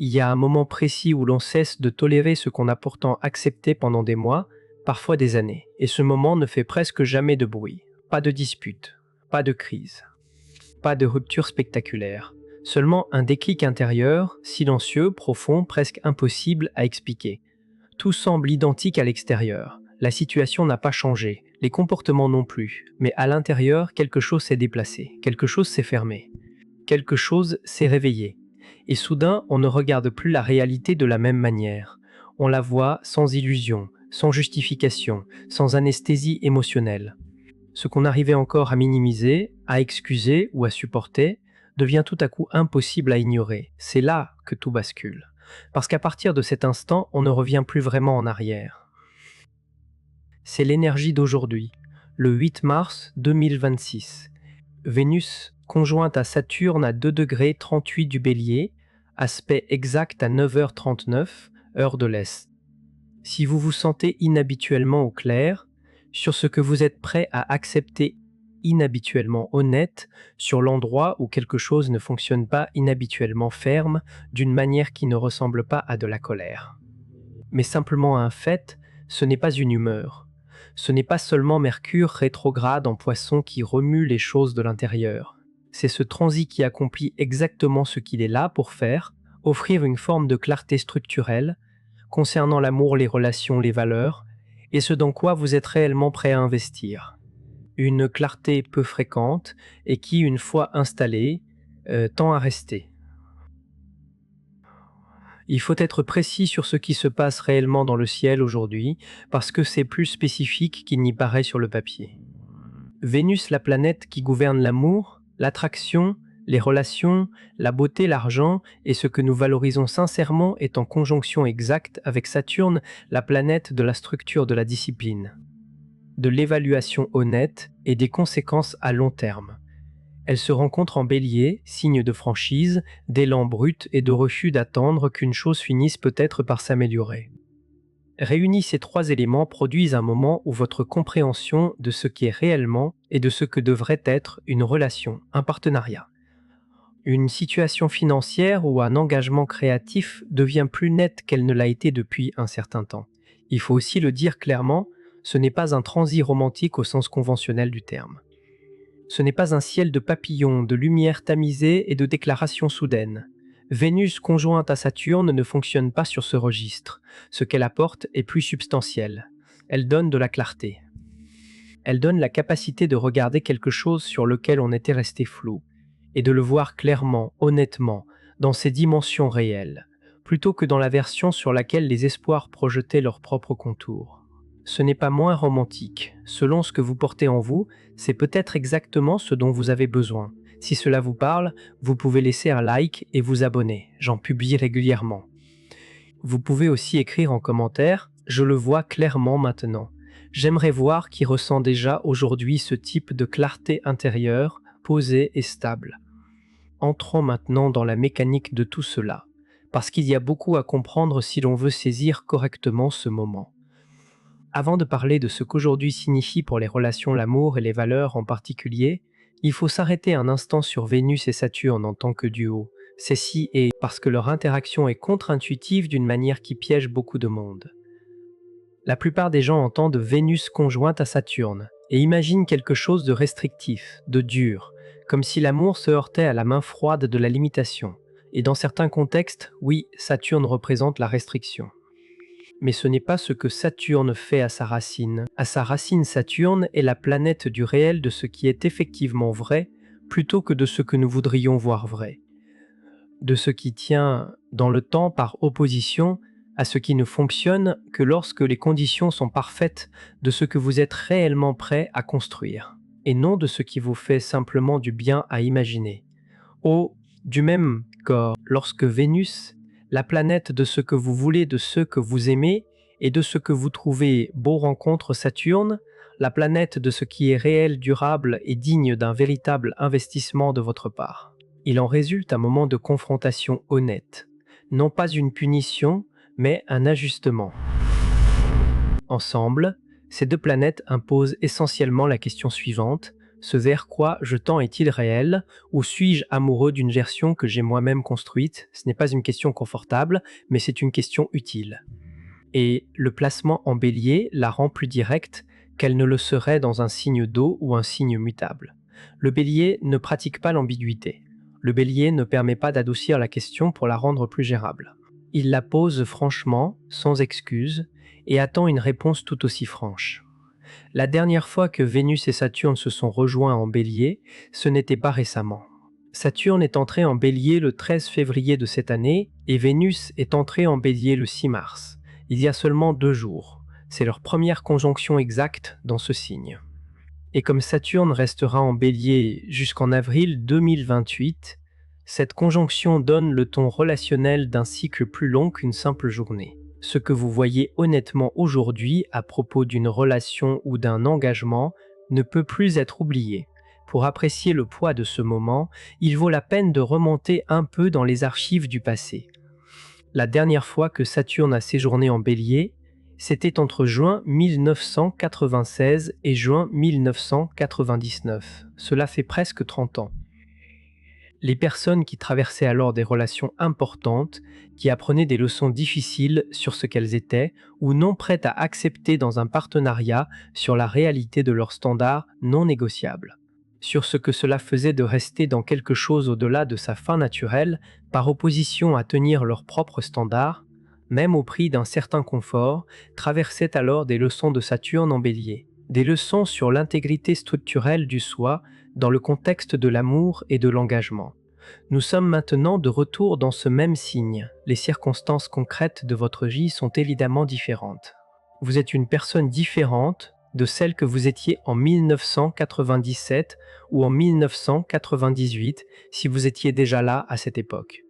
Il y a un moment précis où l'on cesse de tolérer ce qu'on a pourtant accepté pendant des mois, parfois des années. Et ce moment ne fait presque jamais de bruit. Pas de dispute, pas de crise, pas de rupture spectaculaire. Seulement un déclic intérieur, silencieux, profond, presque impossible à expliquer. Tout semble identique à l'extérieur. La situation n'a pas changé, les comportements non plus. Mais à l'intérieur, quelque chose s'est déplacé, quelque chose s'est fermé, quelque chose s'est réveillé. Et soudain, on ne regarde plus la réalité de la même manière. On la voit sans illusion, sans justification, sans anesthésie émotionnelle. Ce qu'on arrivait encore à minimiser, à excuser ou à supporter, devient tout à coup impossible à ignorer. C'est là que tout bascule. Parce qu'à partir de cet instant, on ne revient plus vraiment en arrière. C'est l'énergie d'aujourd'hui, le 8 mars 2026. Vénus conjointe à Saturne à 2 degrés 38 du Bélier, aspect exact à 9h39, heure de l'Est. Si vous vous sentez inhabituellement au clair, sur ce que vous êtes prêt à accepter inhabituellement honnête, sur l'endroit où quelque chose ne fonctionne pas inhabituellement ferme, d'une manière qui ne ressemble pas à de la colère. Mais simplement un fait, ce n'est pas une humeur. Ce n'est pas seulement Mercure rétrograde en Poisson qui remue les choses de l'intérieur. C'est ce transit qui accomplit exactement ce qu'il est là pour faire, offrir une forme de clarté structurelle, concernant l'amour, les relations, les valeurs, et ce dans quoi vous êtes réellement prêt à investir. Une clarté peu fréquente et qui, une fois installée, tend à rester. Il faut être précis sur ce qui se passe réellement dans le ciel aujourd'hui, parce que c'est plus spécifique qu'il n'y paraît sur le papier. Vénus, la planète qui gouverne l'amour, l'attraction, les relations, la beauté, l'argent et ce que nous valorisons sincèrement est en conjonction exacte avec Saturne, la planète de la structure de la discipline, de l'évaluation honnête et des conséquences à long terme. Elle se rencontre en Bélier, signe de franchise, d'élan brut et de refus d'attendre qu'une chose finisse peut-être par s'améliorer. Réunis, ces trois éléments produisent un moment où votre compréhension de ce qui est réellement et de ce que devrait être une relation, un partenariat, une situation financière ou un engagement créatif devient plus net qu'elle ne l'a été depuis un certain temps. Il faut aussi le dire clairement, ce n'est pas un transit romantique au sens conventionnel du terme. Ce n'est pas un ciel de papillons, de lumière tamisée et de déclarations soudaines. Vénus conjointe à Saturne ne fonctionne pas sur ce registre. Ce qu'elle apporte est plus substantiel. Elle donne de la clarté. Elle donne la capacité de regarder quelque chose sur lequel on était resté flou, et de le voir clairement, honnêtement, dans ses dimensions réelles, plutôt que dans la version sur laquelle les espoirs projetaient leurs propres contours. Ce n'est pas moins romantique. Selon ce que vous portez en vous, c'est peut-être exactement ce dont vous avez besoin. Si cela vous parle, vous pouvez laisser un like et vous abonner. J'en publie régulièrement. Vous pouvez aussi écrire en commentaire « Je le vois clairement maintenant ». J'aimerais voir qui ressent déjà aujourd'hui ce type de clarté intérieure, posée et stable. Entrons maintenant dans la mécanique de tout cela, parce qu'il y a beaucoup à comprendre si l'on veut saisir correctement ce moment. Avant de parler de ce qu'aujourd'hui signifie pour les relations l'amour et les valeurs en particulier, il faut s'arrêter un instant sur Vénus et Saturne en tant que duo. Ceci est parce que leur interaction est contre-intuitive d'une manière qui piège beaucoup de monde. La plupart des gens entendent Vénus conjointe à Saturne et imaginent quelque chose de restrictif, de dur, comme si l'amour se heurtait à la main froide de la limitation. Et dans certains contextes, oui, Saturne représente la restriction. Mais ce n'est pas ce que Saturne fait à sa racine. À sa racine, Saturne est la planète du réel de ce qui est effectivement vrai, plutôt que de ce que nous voudrions voir vrai. De ce qui tient dans le temps par opposition à ce qui ne fonctionne que lorsque les conditions sont parfaites, de ce que vous êtes réellement prêt à construire, et non de ce qui vous fait simplement du bien à imaginer. Du même corps, lorsque Vénus, la planète de ce que vous voulez, de ce que vous aimez et de ce que vous trouvez beau rencontre Saturne, la planète de ce qui est réel, durable et digne d'un véritable investissement de votre part. Il en résulte un moment de confrontation honnête, non pas une punition, mais un ajustement. Ensemble, ces deux planètes imposent essentiellement la question suivante: Ce vers quoi je tends est-il réel ou suis-je amoureux d'une version que j'ai moi-même construite? Ce n'est pas une question confortable, mais c'est une question utile. Et le placement en bélier la rend plus directe qu'elle ne le serait dans un signe d'eau ou un signe mutable. Le bélier ne pratique pas l'ambiguïté. Le bélier ne permet pas d'adoucir la question pour la rendre plus gérable. Il la pose franchement, sans excuse, et attend une réponse tout aussi franche. La dernière fois que Vénus et Saturne se sont rejoints en bélier, ce n'était pas récemment. Saturne est entré en bélier le 13 février de cette année et Vénus est entrée en bélier le 6 mars. Il y a seulement 2 jours. C'est leur première conjonction exacte dans ce signe. Et comme Saturne restera en bélier jusqu'en avril 2028, cette conjonction donne le ton relationnel d'un cycle plus long qu'une simple journée. Ce que vous voyez honnêtement aujourd'hui à propos d'une relation ou d'un engagement ne peut plus être oublié. Pour apprécier le poids de ce moment, il vaut la peine de remonter un peu dans les archives du passé. La dernière fois que Saturne a séjourné en bélier, c'était entre juin 1996 et juin 1999. Cela fait presque 30 ans. Les personnes qui traversaient alors des relations importantes, qui apprenaient des leçons difficiles sur ce qu'elles étaient ou non prêtes à accepter dans un partenariat sur la réalité de leurs standards non négociables, sur ce que cela faisait de rester dans quelque chose au-delà de sa fin naturelle, par opposition à tenir leurs propres standards, même au prix d'un certain confort, traversaient alors des leçons de Saturne en bélier, des leçons sur l'intégrité structurelle du soi dans le contexte de l'amour et de l'engagement. Nous sommes maintenant de retour dans ce même signe. Les circonstances concrètes de votre vie sont évidemment différentes. Vous êtes une personne différente de celle que vous étiez en 1997 ou en 1998 si vous étiez déjà là à cette époque.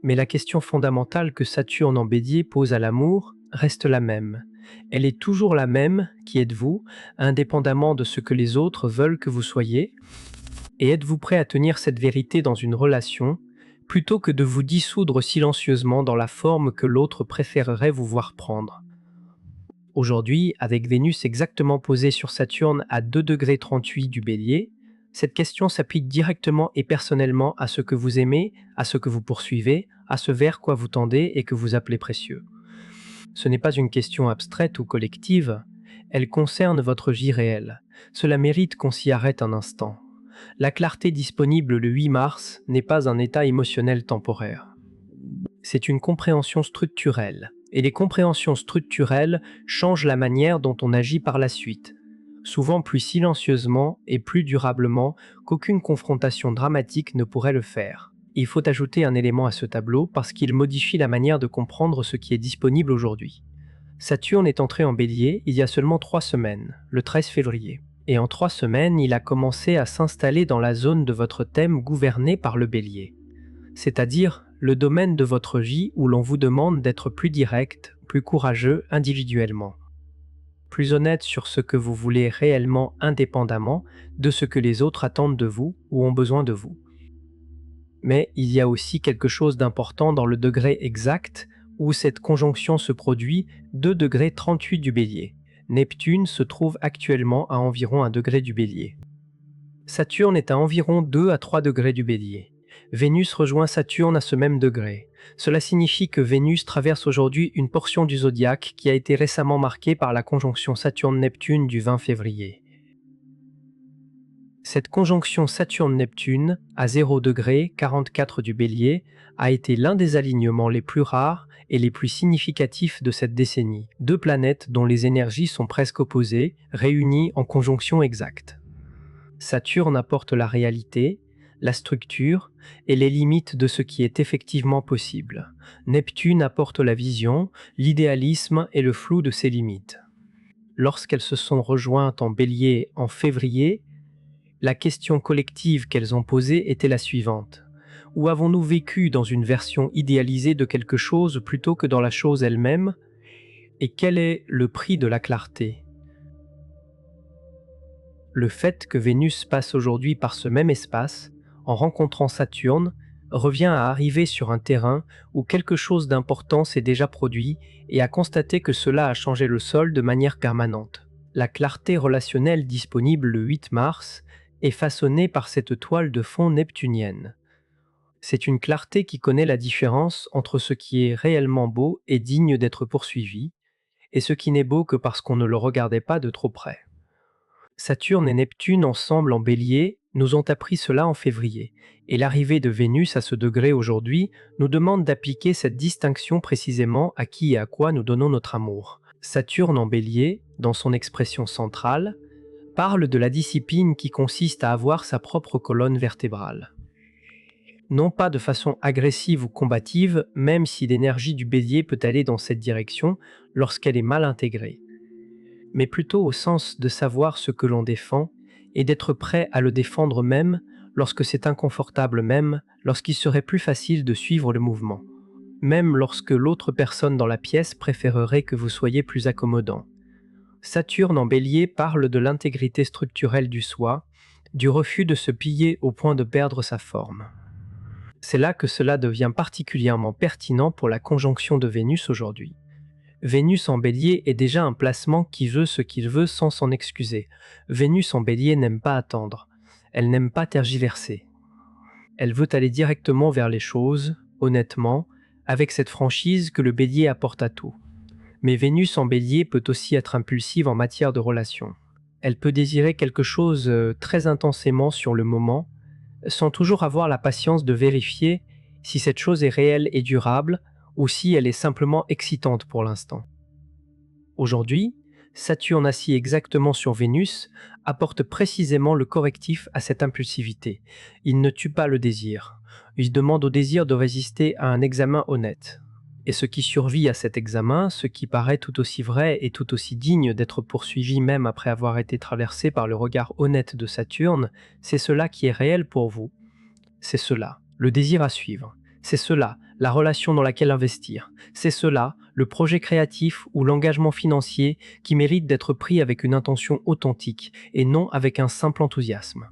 Mais la question fondamentale que Saturne en bélier pose à l'amour reste la même. Elle est toujours la même, qui êtes-vous, indépendamment de ce que les autres veulent que vous soyez? Et êtes-vous prêt à tenir cette vérité dans une relation, plutôt que de vous dissoudre silencieusement dans la forme que l'autre préférerait vous voir prendre? Aujourd'hui, avec Vénus exactement posée sur Saturne à 2,38 degrés du Bélier, cette question s'applique directement et personnellement à ce que vous aimez, à ce que vous poursuivez, à ce vers quoi vous tendez et que vous appelez précieux. Ce n'est pas une question abstraite ou collective, elle concerne votre vie réelle. Cela mérite qu'on s'y arrête un instant. La clarté disponible le 8 mars n'est pas un état émotionnel temporaire. C'est une compréhension structurelle. Et les compréhensions structurelles changent la manière dont on agit par la suite, souvent plus silencieusement et plus durablement qu'aucune confrontation dramatique ne pourrait le faire. Il faut ajouter un élément à ce tableau parce qu'il modifie la manière de comprendre ce qui est disponible aujourd'hui. Saturne est entré en bélier il y a seulement 3 semaines, le 13 février. Et en 3 semaines, il a commencé à s'installer dans la zone de votre thème gouverné par le bélier, c'est-à-dire le domaine de votre vie où l'on vous demande d'être plus direct, plus courageux individuellement, plus honnête sur ce que vous voulez réellement indépendamment de ce que les autres attendent de vous ou ont besoin de vous. Mais il y a aussi quelque chose d'important dans le degré exact où cette conjonction se produit, 2,38 degrés du Bélier. Neptune se trouve actuellement à environ 1 degré du Bélier. Saturne est à environ 2 à 3 degrés du Bélier. Vénus rejoint Saturne à ce même degré. Cela signifie que Vénus traverse aujourd'hui une portion du zodiaque qui a été récemment marquée par la conjonction Saturne-Neptune du 20 février. Cette conjonction Saturne-Neptune, à 0,44 degré du Bélier, a été l'un des alignements les plus rares et les plus significatifs de cette décennie. 2 planètes dont les énergies sont presque opposées, réunies en conjonction exacte. Saturne apporte la réalité, la structure et les limites de ce qui est effectivement possible. Neptune apporte la vision, l'idéalisme et le flou de ces limites. Lorsqu'elles se sont rejointes en Bélier en février, la question collective qu'elles ont posée était la suivante. Où avons-nous vécu dans une version idéalisée de quelque chose plutôt que dans la chose elle-même? Et quel est le prix de la clarté? Le fait que Vénus passe aujourd'hui par ce même espace, en rencontrant Saturne, revient à arriver sur un terrain où quelque chose d'important s'est déjà produit et à constater que cela a changé le sol de manière permanente. La clarté relationnelle disponible le 8 mars est façonnée par cette toile de fond neptunienne. C'est une clarté qui connaît la différence entre ce qui est réellement beau et digne d'être poursuivi, et ce qui n'est beau que parce qu'on ne le regardait pas de trop près. Saturne et Neptune ensemble en Bélier nous ont appris cela en février, et l'arrivée de Vénus à ce degré aujourd'hui nous demande d'appliquer cette distinction précisément à qui et à quoi nous donnons notre amour. Saturne en Bélier, dans son expression centrale, parle de la discipline qui consiste à avoir sa propre colonne vertébrale. Non pas de façon agressive ou combative, même si l'énergie du Bélier peut aller dans cette direction lorsqu'elle est mal intégrée, mais plutôt au sens de savoir ce que l'on défend et d'être prêt à le défendre même lorsque c'est inconfortable, même lorsqu'il serait plus facile de suivre le mouvement, même lorsque l'autre personne dans la pièce préférerait que vous soyez plus accommodant. Saturne en Bélier parle de l'intégrité structurelle du soi, du refus de se piller au point de perdre sa forme. C'est là que cela devient particulièrement pertinent pour la conjonction de Vénus aujourd'hui. Vénus en Bélier est déjà un placement qui veut ce qu'il veut sans s'en excuser. Vénus en Bélier n'aime pas attendre, elle n'aime pas tergiverser. Elle veut aller directement vers les choses, honnêtement, avec cette franchise que le Bélier apporte à tout. Mais Vénus en Bélier peut aussi être impulsive en matière de relations. Elle peut désirer quelque chose très intensément sur le moment, sans toujours avoir la patience de vérifier si cette chose est réelle et durable ou si elle est simplement excitante pour l'instant. Aujourd'hui, Saturne assis exactement sur Vénus apporte précisément le correctif à cette impulsivité. Il ne tue pas le désir. Il demande au désir de résister à un examen honnête. Et ce qui survit à cet examen, ce qui paraît tout aussi vrai et tout aussi digne d'être poursuivi même après avoir été traversé par le regard honnête de Saturne, c'est cela qui est réel pour vous. C'est cela, le désir à suivre. C'est cela, la relation dans laquelle investir. C'est cela, le projet créatif ou l'engagement financier qui mérite d'être pris avec une intention authentique et non avec un simple enthousiasme.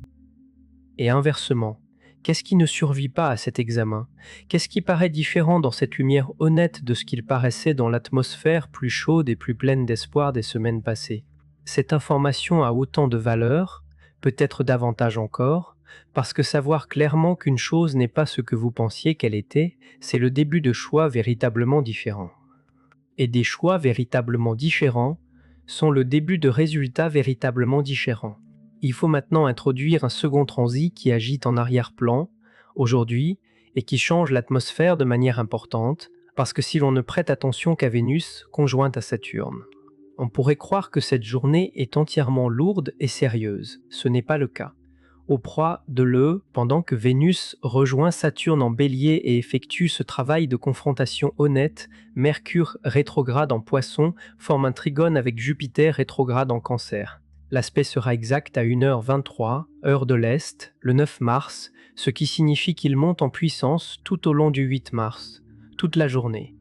Et inversement, qu'est-ce qui ne survit pas à cet examen? Qu'est-ce qui paraît différent dans cette lumière honnête de ce qu'il paraissait dans l'atmosphère plus chaude et plus pleine d'espoir des semaines passées? Cette information a autant de valeur, peut-être davantage encore, parce que savoir clairement qu'une chose n'est pas ce que vous pensiez qu'elle était, c'est le début de choix véritablement différents. Et des choix véritablement différents sont le début de résultats véritablement différents. Il faut maintenant introduire un second transit qui agite en arrière-plan, aujourd'hui, et qui change l'atmosphère de manière importante, parce que si l'on ne prête attention qu'à Vénus, conjointe à Saturne, on pourrait croire que cette journée est entièrement lourde et sérieuse. Ce n'est pas le cas. Au proie de pendant que Vénus rejoint Saturne en Bélier et effectue ce travail de confrontation honnête, Mercure rétrograde en Poisson forme un trigone avec Jupiter rétrograde en Cancer. L'aspect sera exact à 1h23, heure de l'Est, le 9 mars, ce qui signifie qu'il monte en puissance tout au long du 8 mars, toute la journée.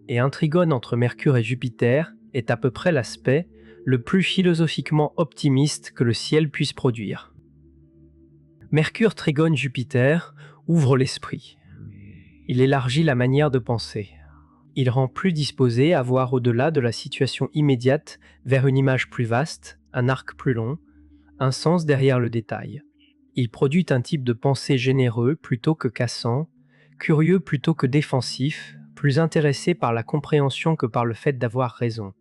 Et un trigone entre Mercure et Jupiter est à peu près l'aspect le plus philosophiquement optimiste que le ciel puisse produire. Mercure trigone Jupiter ouvre l'esprit. Il élargit la manière de penser. Il rend plus disposé à voir au-delà de la situation immédiate vers une image plus vaste, un arc plus long, un sens derrière le détail. Il produit un type de pensée généreux plutôt que cassant, curieux plutôt que défensif, plus intéressé par la compréhension que par le fait d'avoir raison.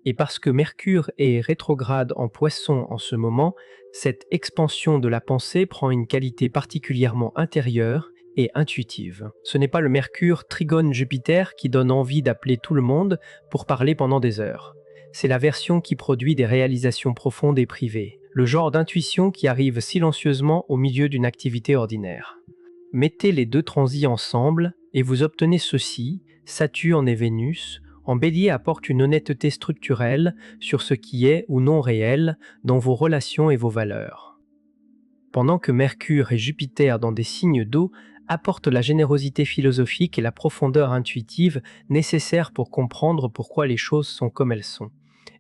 Et parce que Mercure est rétrograde en Poisson en ce moment, cette expansion de la pensée prend une qualité particulièrement intérieure et intuitive. Ce n'est pas le Mercure trigone Jupiter qui donne envie d'appeler tout le monde pour parler pendant des heures. C'est la version qui produit des réalisations profondes et privées, le genre d'intuition qui arrive silencieusement au milieu d'une activité ordinaire. Mettez les deux transits ensemble et vous obtenez ceci, Saturne et Vénus. En Bélier apporte une honnêteté structurelle sur ce qui est ou non réel dans vos relations et vos valeurs. Pendant que Mercure et Jupiter dans des signes d'eau apportent la générosité philosophique et la profondeur intuitive nécessaires pour comprendre pourquoi les choses sont comme elles sont,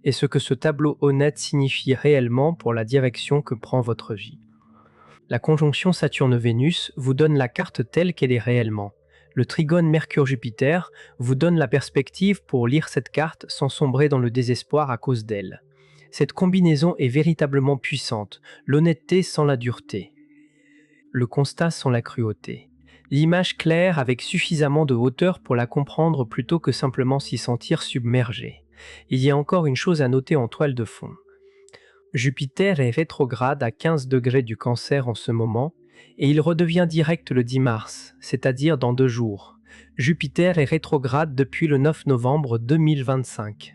et ce que ce tableau honnête signifie réellement pour la direction que prend votre vie. La conjonction Saturne-Vénus vous donne la carte telle qu'elle est réellement. Le trigone Mercure-Jupiter vous donne la perspective pour lire cette carte sans sombrer dans le désespoir à cause d'elle. Cette combinaison est véritablement puissante, l'honnêteté sans la dureté, le constat sans la cruauté. L'image claire avec suffisamment de hauteur pour la comprendre plutôt que simplement s'y sentir submergé. Il y a encore une chose à noter en toile de fond. Jupiter est rétrograde à 15 degrés du Cancer en ce moment, et il redevient direct le 10 mars, c'est-à-dire dans 2 jours. Jupiter est rétrograde depuis le 9 novembre 2025.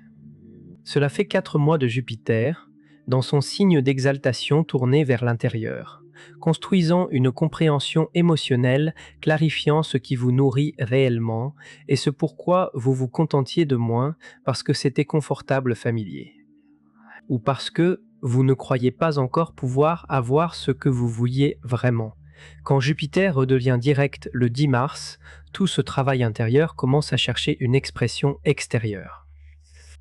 Cela fait 4 mois de Jupiter, dans son signe d'exaltation tourné vers l'intérieur, construisant une compréhension émotionnelle, clarifiant ce qui vous nourrit réellement et ce pourquoi vous vous contentiez de moins parce que c'était confortable familier. Ou parce que vous ne croyez pas encore pouvoir avoir ce que vous vouliez vraiment. Quand Jupiter redevient direct le 10 mars, tout ce travail intérieur commence à chercher une expression extérieure.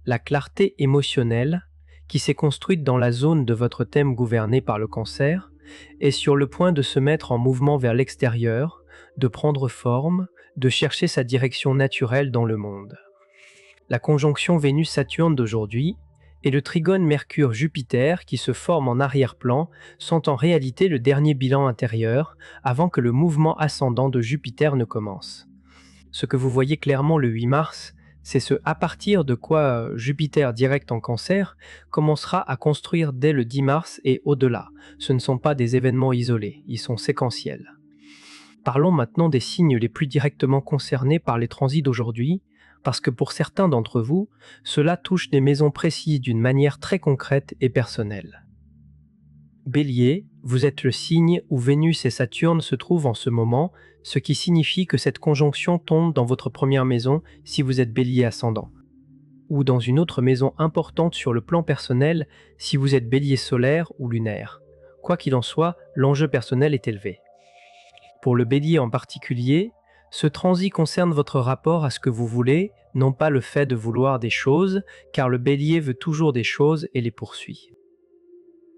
La clarté émotionnelle, qui s'est construite dans la zone de votre thème gouverné par le Cancer, est sur le point de se mettre en mouvement vers l'extérieur, de prendre forme, de chercher sa direction naturelle dans le monde. La conjonction Vénus-Saturne d'aujourd'hui et le trigone Mercure-Jupiter qui se forme en arrière-plan sont en réalité le dernier bilan intérieur avant que le mouvement ascendant de Jupiter ne commence. Ce que vous voyez clairement le 8 mars, c'est ce à partir de quoi Jupiter direct en Cancer commencera à construire dès le 10 mars et au-delà. Ce ne sont pas des événements isolés, ils sont séquentiels. Parlons maintenant des signes les plus directement concernés par les transits d'aujourd'hui, parce que pour certains d'entre vous, cela touche des maisons précises d'une manière très concrète et personnelle. Bélier, vous êtes le signe où Vénus et Saturne se trouvent en ce moment, ce qui signifie que cette conjonction tombe dans votre première maison si vous êtes Bélier ascendant, ou dans une autre maison importante sur le plan personnel si vous êtes Bélier solaire ou lunaire. Quoi qu'il en soit, l'enjeu personnel est élevé. Pour le Bélier en particulier, ce transit concerne votre rapport à ce que vous voulez, non pas le fait de vouloir des choses, car le Bélier veut toujours des choses et les poursuit.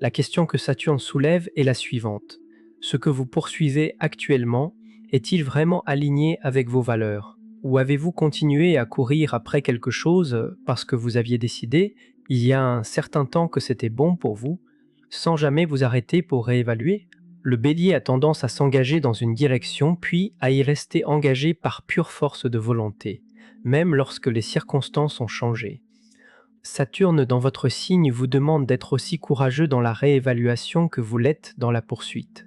La question que Saturne soulève est la suivante. Ce que vous poursuivez actuellement est-il vraiment aligné avec vos valeurs? Ou avez-vous continué à courir après quelque chose parce que vous aviez décidé, il y a un certain temps que c'était bon pour vous, sans jamais vous arrêter pour réévaluer? Le Bélier a tendance à s'engager dans une direction puis à y rester engagé par pure force de volonté, même lorsque les circonstances ont changé. Saturne dans votre signe vous demande d'être aussi courageux dans la réévaluation que vous l'êtes dans la poursuite.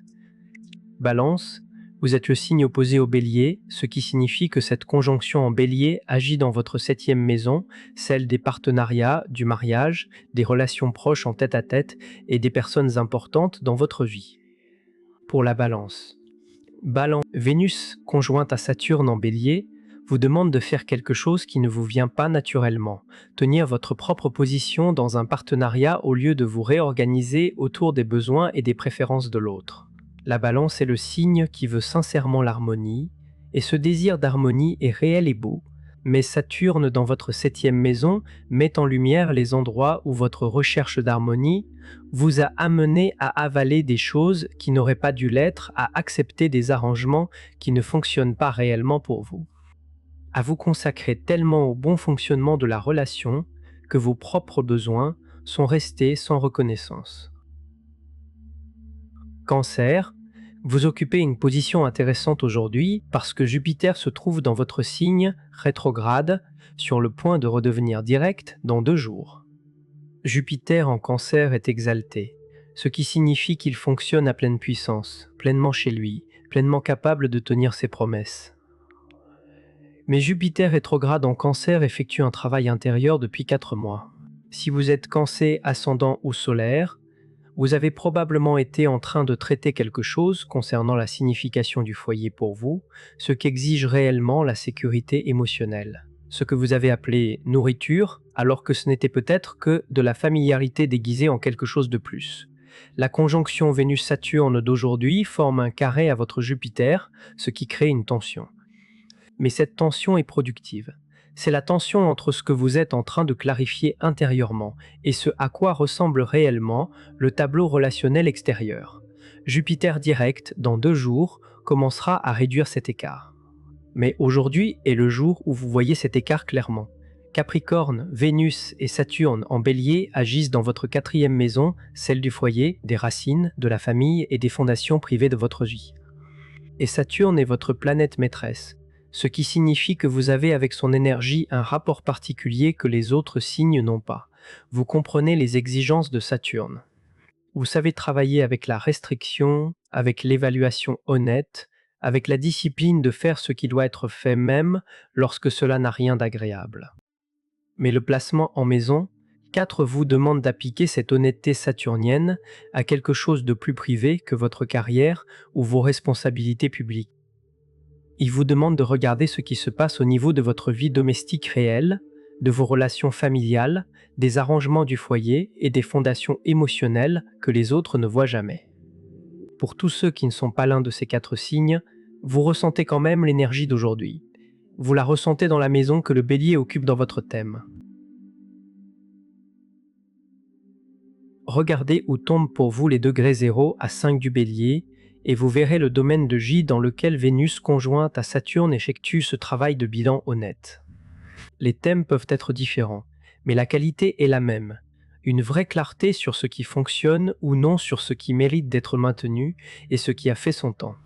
Balance, vous êtes le signe opposé au Bélier, ce qui signifie que cette conjonction en Bélier agit dans votre 7e maison, celle des partenariats, du mariage, des relations proches en tête-à-tête et des personnes importantes dans votre vie. Pour la Balance. Vénus, conjointe à Saturne en Bélier, vous demande de faire quelque chose qui ne vous vient pas naturellement, tenir votre propre position dans un partenariat au lieu de vous réorganiser autour des besoins et des préférences de l'autre. La Balance est le signe qui veut sincèrement l'harmonie, et ce désir d'harmonie est réel et beau, mais Saturne dans votre 7e maison met en lumière les endroits où votre recherche d'harmonie vous a amené à avaler des choses qui n'auraient pas dû l'être, à accepter des arrangements qui ne fonctionnent pas réellement pour vous, à vous consacrer tellement au bon fonctionnement de la relation que vos propres besoins sont restés sans reconnaissance. Cancer, vous occupez une position intéressante aujourd'hui parce que Jupiter se trouve dans votre signe rétrograde sur le point de redevenir direct dans 2 jours. Jupiter en Cancer est exalté, ce qui signifie qu'il fonctionne à pleine puissance, pleinement chez lui, pleinement capable de tenir ses promesses. Mais Jupiter rétrograde en Cancer effectue un travail intérieur depuis 4 mois. Si vous êtes Cancer ascendant ou solaire, vous avez probablement été en train de traiter quelque chose concernant la signification du foyer pour vous, ce qu'exige réellement la sécurité émotionnelle. Ce que vous avez appelé nourriture, alors que ce n'était peut-être que de la familiarité déguisée en quelque chose de plus. La conjonction Vénus-Saturne d'aujourd'hui forme un carré à votre Jupiter, ce qui crée une tension. Mais cette tension est productive. C'est la tension entre ce que vous êtes en train de clarifier intérieurement et ce à quoi ressemble réellement le tableau relationnel extérieur. Jupiter direct, dans 2 jours, commencera à réduire cet écart. Mais aujourd'hui est le jour où vous voyez cet écart clairement. Capricorne, Vénus et Saturne en Bélier agissent dans votre 4e maison, celle du foyer, des racines, de la famille et des fondations privées de votre vie. Et Saturne est votre planète maîtresse, ce qui signifie que vous avez avec son énergie un rapport particulier que les autres signes n'ont pas. Vous comprenez les exigences de Saturne. Vous savez travailler avec la restriction, avec l'évaluation honnête, avec la discipline de faire ce qui doit être fait même lorsque cela n'a rien d'agréable. Mais le placement en maison 4 vous demande d'appliquer cette honnêteté saturnienne à quelque chose de plus privé que votre carrière ou vos responsabilités publiques. Il vous demande de regarder ce qui se passe au niveau de votre vie domestique réelle, de vos relations familiales, des arrangements du foyer et des fondations émotionnelles que les autres ne voient jamais. Pour tous ceux qui ne sont pas l'un de ces 4 signes, vous ressentez quand même l'énergie d'aujourd'hui. Vous la ressentez dans la maison que le bélier occupe dans votre thème. Regardez où tombent pour vous les degrés 0 à 5 du bélier et vous verrez le domaine de J dans lequel Vénus conjointe à Saturne effectue ce travail de bilan honnête. Les thèmes peuvent être différents, mais la qualité est la même. Une vraie clarté sur ce qui fonctionne ou non, sur ce qui mérite d'être maintenu et ce qui a fait son temps.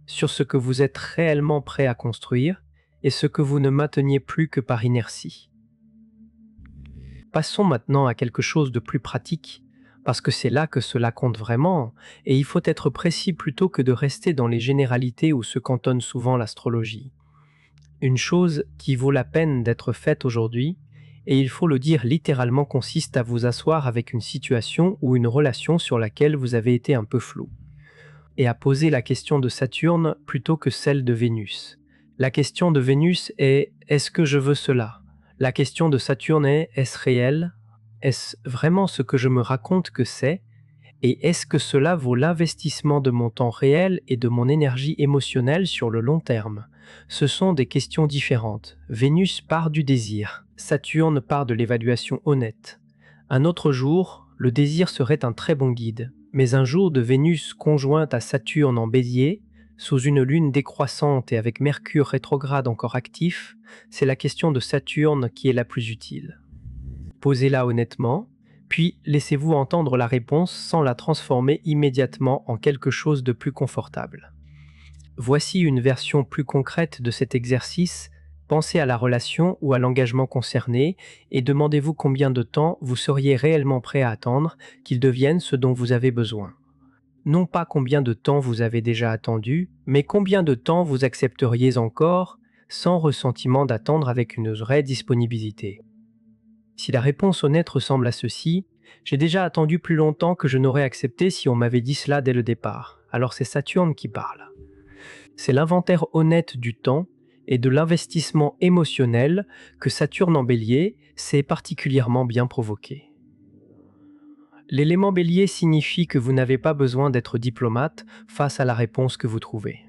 Sur ce que vous êtes réellement prêt à construire et ce que vous ne mainteniez plus que par inertie. Passons maintenant à quelque chose de plus pratique, parce que c'est là que cela compte vraiment, et il faut être précis plutôt que de rester dans les généralités où se cantonne souvent l'astrologie. Une chose qui vaut la peine d'être faite aujourd'hui, et il faut le dire littéralement, consiste à vous asseoir avec une situation ou une relation sur laquelle vous avez été un peu flou, et à poser la question de Saturne plutôt que celle de Vénus. La question de Vénus est « Est-ce que je veux cela ?» La question de Saturne est « Est-ce réel ? Est-ce vraiment ce que je me raconte que c'est ? Et est-ce que cela vaut l'investissement de mon temps réel et de mon énergie émotionnelle sur le long terme ?» Ce sont des questions différentes. Vénus part du désir, Saturne part de l'évaluation honnête. Un autre jour, le désir serait un très bon guide, mais un jour de Vénus conjointe à Saturne en Bélier, sous une lune décroissante et avec Mercure rétrograde encore actif, c'est la question de Saturne qui est la plus utile. Posez-la honnêtement, puis laissez-vous entendre la réponse sans la transformer immédiatement en quelque chose de plus confortable. Voici une version plus concrète de cet exercice. Pensez à la relation ou à l'engagement concerné et demandez-vous combien de temps vous seriez réellement prêt à attendre qu'il devienne ce dont vous avez besoin. Non pas combien de temps vous avez déjà attendu, mais combien de temps vous accepteriez encore, sans ressentiment d'attendre avec une vraie disponibilité. Si la réponse honnête ressemble à ceci, j'ai déjà attendu plus longtemps que je n'aurais accepté si on m'avait dit cela dès le départ. Alors c'est Saturne qui parle. C'est l'inventaire honnête du temps et de l'investissement émotionnel que Saturne en Bélier s'est particulièrement bien provoqué. L'élément Bélier signifie que vous n'avez pas besoin d'être diplomate face à la réponse que vous trouvez.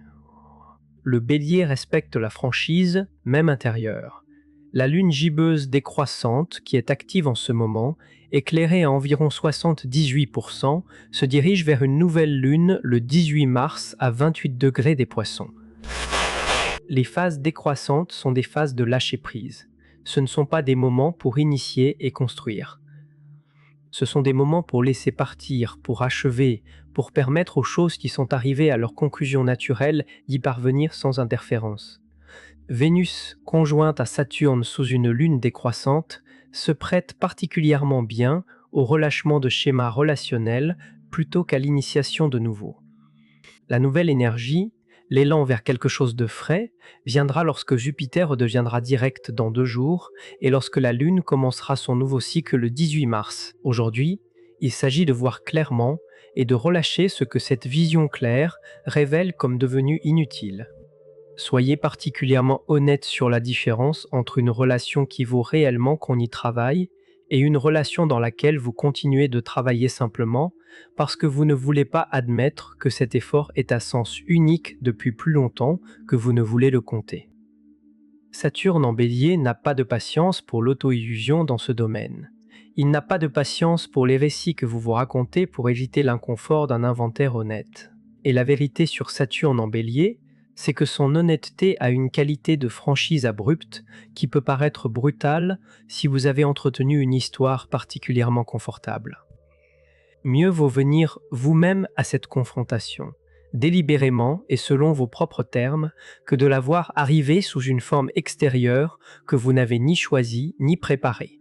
Le Bélier respecte la franchise, même intérieure. La lune gibbeuse décroissante, qui est active en ce moment, éclairée à environ 78%, se dirige vers une nouvelle lune le 18 mars à 28 degrés des Poissons. Les phases décroissantes sont des phases de lâcher-prise. Ce ne sont pas des moments pour initier et construire. Ce sont des moments pour laisser partir, pour achever, pour permettre aux choses qui sont arrivées à leur conclusion naturelle d'y parvenir sans interférence. Vénus, conjointe à Saturne sous une lune décroissante, se prête particulièrement bien au relâchement de schémas relationnels plutôt qu'à l'initiation de nouveaux. La nouvelle énergie, l'élan vers quelque chose de frais, viendra lorsque Jupiter redeviendra direct dans 2 jours et lorsque la Lune commencera son nouveau cycle le 18 mars. Aujourd'hui, il s'agit de voir clairement et de relâcher ce que cette vision claire révèle comme devenu inutile. Soyez particulièrement honnête sur la différence entre une relation qui vaut réellement qu'on y travaille et une relation dans laquelle vous continuez de travailler simplement parce que vous ne voulez pas admettre que cet effort est à sens unique depuis plus longtemps que vous ne voulez le compter. Saturne en Bélier n'a pas de patience pour l'auto-illusion dans ce domaine. Il n'a pas de patience pour les récits que vous vous racontez pour éviter l'inconfort d'un inventaire honnête. Et la vérité sur Saturne en Bélier, c'est que son honnêteté a une qualité de franchise abrupte qui peut paraître brutale si vous avez entretenu une histoire particulièrement confortable. Mieux vaut venir vous-même à cette confrontation, délibérément et selon vos propres termes, que de la voir arriver sous une forme extérieure que vous n'avez ni choisie ni préparée.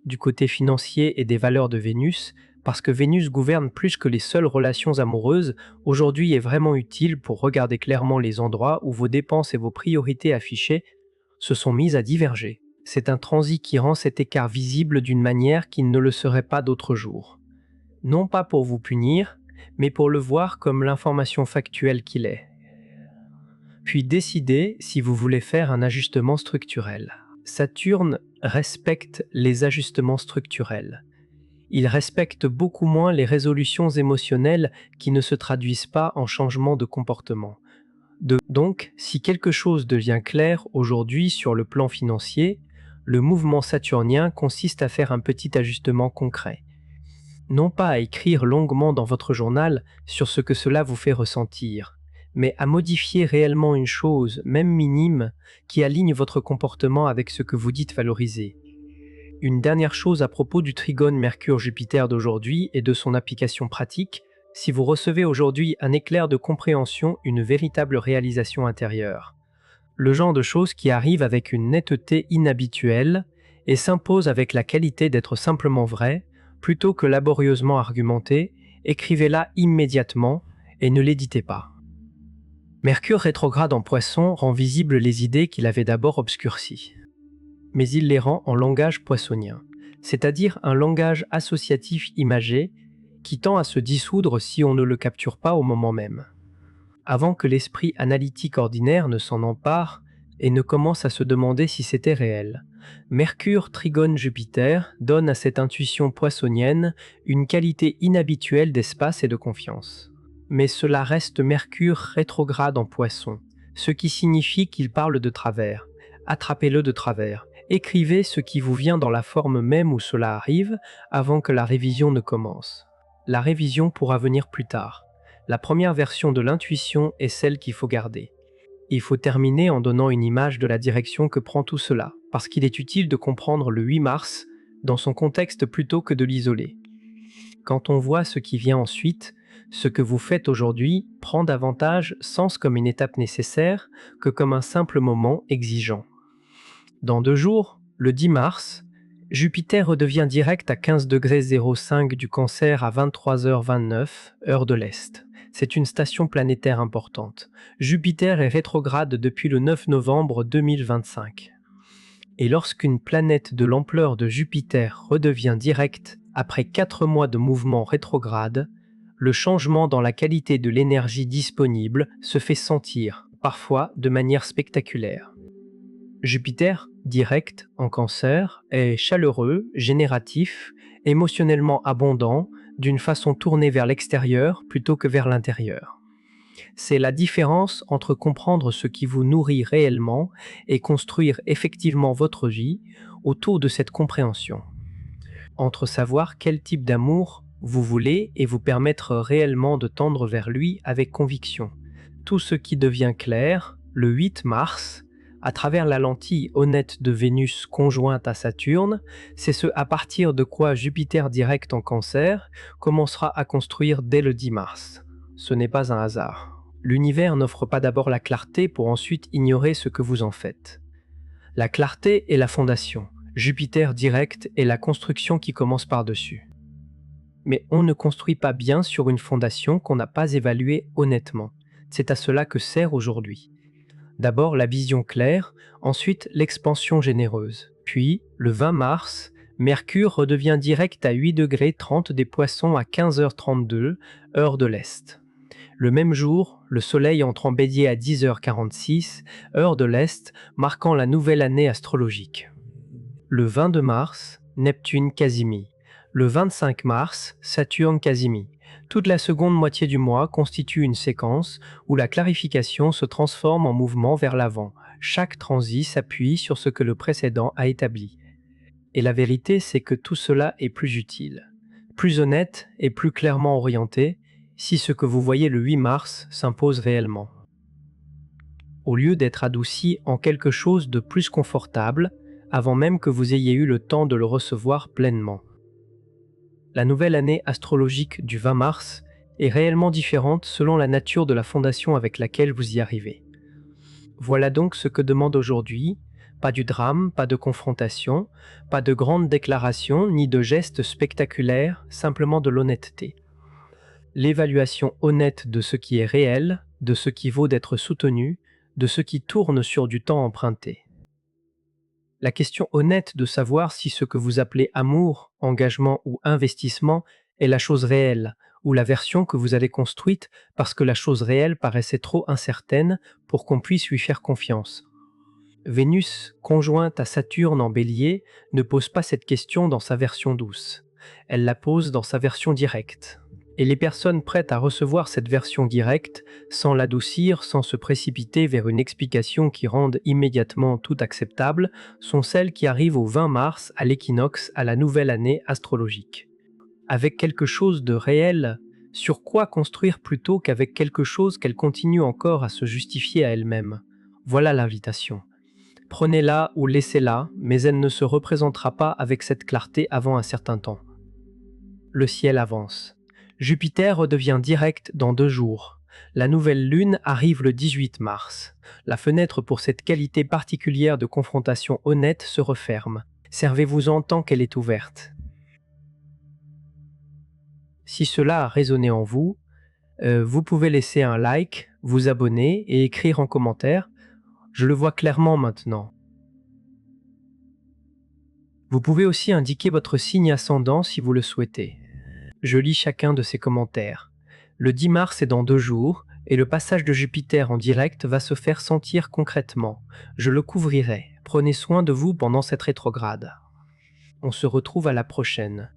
Du côté financier et des valeurs de Vénus, parce que Vénus gouverne plus que les seules relations amoureuses, aujourd'hui est vraiment utile pour regarder clairement les endroits où vos dépenses et vos priorités affichées se sont mises à diverger. C'est un transit qui rend cet écart visible d'une manière qui ne le serait pas d'autre jour. Non pas pour vous punir, mais pour le voir comme l'information factuelle qu'il est. Puis décidez si vous voulez faire un ajustement structurel. Saturne respecte les ajustements structurels. Il respecte beaucoup moins les résolutions émotionnelles qui ne se traduisent pas en changement de comportement. Donc, si quelque chose devient clair aujourd'hui sur le plan financier, le mouvement saturnien consiste à faire un petit ajustement concret. Non pas à écrire longuement dans votre journal sur ce que cela vous fait ressentir, mais à modifier réellement une chose, même minime, qui aligne votre comportement avec ce que vous dites valoriser. Une dernière chose à propos du trigone Mercure-Jupiter d'aujourd'hui et de son application pratique, si vous recevez aujourd'hui un éclair de compréhension, une véritable réalisation intérieure. Le genre de choses qui arrive avec une netteté inhabituelle et s'impose avec la qualité d'être simplement vrai, plutôt que laborieusement argumenté, écrivez-la immédiatement et ne l'éditez pas. Mercure rétrograde en Poisson rend visibles les idées qu'il avait d'abord obscurcies. Mais il les rend en langage poissonien, c'est-à-dire un langage associatif imagé qui tend à se dissoudre si on ne le capture pas au moment même. Avant que l'esprit analytique ordinaire ne s'en empare et ne commence à se demander si c'était réel, Mercure trigone Jupiter donne à cette intuition poissonienne une qualité inhabituelle d'espace et de confiance. Mais cela reste Mercure rétrograde en Poisson, ce qui signifie qu'il parle de travers. Attrapez-le de travers. Écrivez ce qui vous vient dans la forme même où cela arrive avant que la révision ne commence. La révision pourra venir plus tard. La première version de l'intuition est celle qu'il faut garder. Il faut terminer en donnant une image de la direction que prend tout cela, parce qu'il est utile de comprendre le 8 mars dans son contexte plutôt que de l'isoler. Quand on voit ce qui vient ensuite, ce que vous faites aujourd'hui prend davantage sens comme une étape nécessaire que comme un simple moment exigeant. Dans 2 jours, le 10 mars, Jupiter redevient direct à 15°05 du Cancer à 23h29, heure de l'Est. C'est une station planétaire importante. Jupiter est rétrograde depuis le 9 novembre 2025. Et lorsqu'une planète de l'ampleur de Jupiter redevient directe après 4 mois de mouvement rétrograde, le changement dans la qualité de l'énergie disponible se fait sentir, parfois de manière spectaculaire. Jupiter, direct en Cancer, est chaleureux, génératif, émotionnellement abondant, d'une façon tournée vers l'extérieur plutôt que vers l'intérieur. C'est la différence entre comprendre ce qui vous nourrit réellement et construire effectivement votre vie autour de cette compréhension. Entre savoir quel type d'amour vous voulez et vous permettre réellement de tendre vers lui avec conviction. Tout ce qui devient clair, le 8 mars, à travers la lentille honnête de Vénus conjointe à Saturne, c'est ce à partir de quoi Jupiter direct en Cancer commencera à construire dès le 10 mars. Ce n'est pas un hasard. L'univers n'offre pas d'abord la clarté pour ensuite ignorer ce que vous en faites. La clarté est la fondation. Jupiter direct est la construction qui commence par-dessus. Mais on ne construit pas bien sur une fondation qu'on n'a pas évaluée honnêtement. C'est à cela que sert aujourd'hui. D'abord la vision claire, ensuite l'expansion généreuse. Puis, le 20 mars, Mercure redevient direct à 8°30 des Poissons à 15h32, heure de l'Est. Le même jour, le Soleil entre en Bélier à 10h46, heure de l'Est, marquant la nouvelle année astrologique. Le 22 mars, Neptune Casimie. Le 25 mars, Saturne Casimie. Toute la seconde moitié du mois constitue une séquence où la clarification se transforme en mouvement vers l'avant. Chaque transit s'appuie sur ce que le précédent a établi. Et la vérité, c'est que tout cela est plus utile, plus honnête et plus clairement orienté si ce que vous voyez le 8 mars s'impose réellement. au lieu d'être adouci en quelque chose de plus confortable, avant même que vous ayez eu le temps de le recevoir pleinement. La nouvelle année astrologique du 20 mars est réellement différente selon la nature de la fondation avec laquelle vous y arrivez. Voilà donc ce que demande aujourd'hui, pas du drame, pas de confrontation, pas de grandes déclarations ni de gestes spectaculaires, simplement de l'honnêteté. L'évaluation honnête de ce qui est réel, de ce qui vaut d'être soutenu, de ce qui tourne sur du temps emprunté. La question honnête de savoir si ce que vous appelez amour, engagement ou investissement est la chose réelle, ou la version que vous avez construite parce que la chose réelle paraissait trop incertaine pour qu'on puisse lui faire confiance. Vénus, conjointe à Saturne en Bélier, ne pose pas cette question dans sa version douce. Elle la pose dans sa version directe. Et les personnes prêtes à recevoir cette version directe, sans l'adoucir, sans se précipiter vers une explication qui rende immédiatement tout acceptable, sont celles qui arrivent au 20 mars à l'équinoxe à la nouvelle année astrologique. Avec quelque chose de réel, sur quoi construire plutôt qu'avec quelque chose qu'elle continue encore à se justifier à elle-même? Voilà l'invitation. Prenez-la ou laissez-la, mais elle ne se représentera pas avec cette clarté avant un certain temps. Le ciel avance. Jupiter redevient direct dans 2 jours. La nouvelle lune arrive le 18 mars. La fenêtre pour cette qualité particulière de confrontation honnête se referme. Servez-vous-en tant qu'elle est ouverte. Si cela a résonné en vous, vous pouvez laisser un like, vous abonner et écrire en commentaire. Je le vois clairement maintenant. Vous pouvez aussi indiquer votre signe ascendant si vous le souhaitez. Je lis chacun de ces commentaires. Le 10 mars est dans 2 jours, et le passage de Jupiter en direct va se faire sentir concrètement. Je le couvrirai. Prenez soin de vous pendant cette rétrograde. On se retrouve à la prochaine.